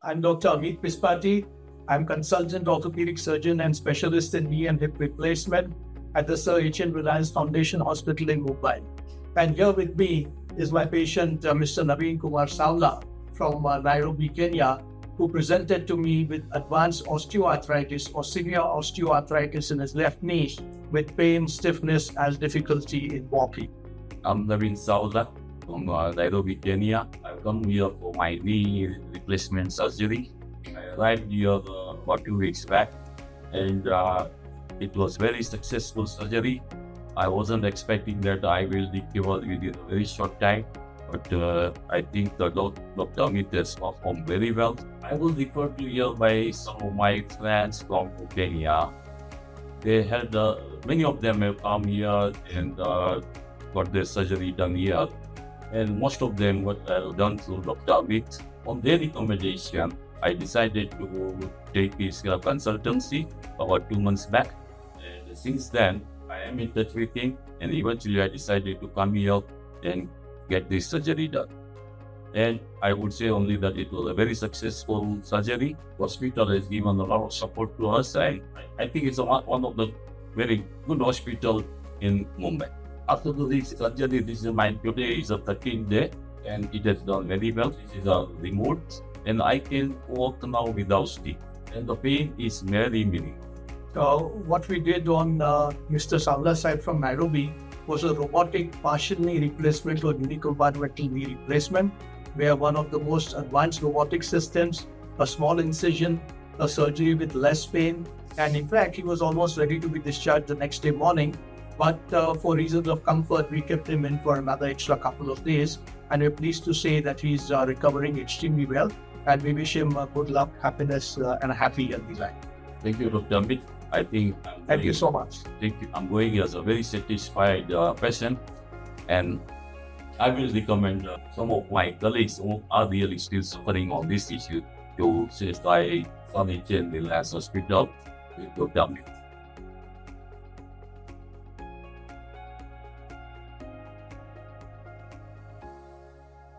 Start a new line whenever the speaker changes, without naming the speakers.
I'm Dr. Ameet Pispati. I'm Consultant Orthopaedic Surgeon and Specialist in knee and hip replacement at the Sir H.N. Reliance Foundation Hospital in Mumbai. And here with me is my patient, Mr. Naveenkumar Savla from Nairobi, Kenya, who presented to me with advanced osteoarthritis or severe osteoarthritis in his left knee with pain, stiffness, and difficulty in walking.
I'm Naveen Savla from Nairobi, Kenya. I've come here for my knee replacement surgery. I arrived here about 2 weeks back, and it was very successful surgery. I wasn't expecting that I will recover within a very short time, but I think the Dr. Ameet has performed very well. I was referred to here by some of my friends from Kenya. They had many of them have come here and got their surgery done here, and most of them were done through Dr. Ameet. On their recommendation, I decided to take his consultancy about 2 months back, and since then I am in touch with him, and eventually I decided to come here and get this surgery done. And I would say only that it was a very successful surgery. Hospital has given a lot of support to us, and I think it's one of the very good hospital in Mumbai. After this surgery, today is the 13th day, and it has done very well. This is a remote, and I can walk now without stick, and the pain is very minimal.
What we did on Mr. Savla's side from Nairobi was a robotic partial knee replacement or unicompartmental knee replacement, where one of the most advanced robotic systems, a small incision, a surgery with less pain, and in fact, he was almost ready to be discharged the next day morning. But for reasons of comfort, we kept him in for another extra couple of days, and we're pleased to say that he's recovering extremely well, and we wish him good luck, happiness, and a happy, healthy life.
Thank you, Dr. Ameet. I think
Thank you so much.
I'm going as a very satisfied patient, and I will recommend some of my colleagues who are really still suffering on this issue to say, Sir H.N. Reliance Hospital with Dr. Ameet.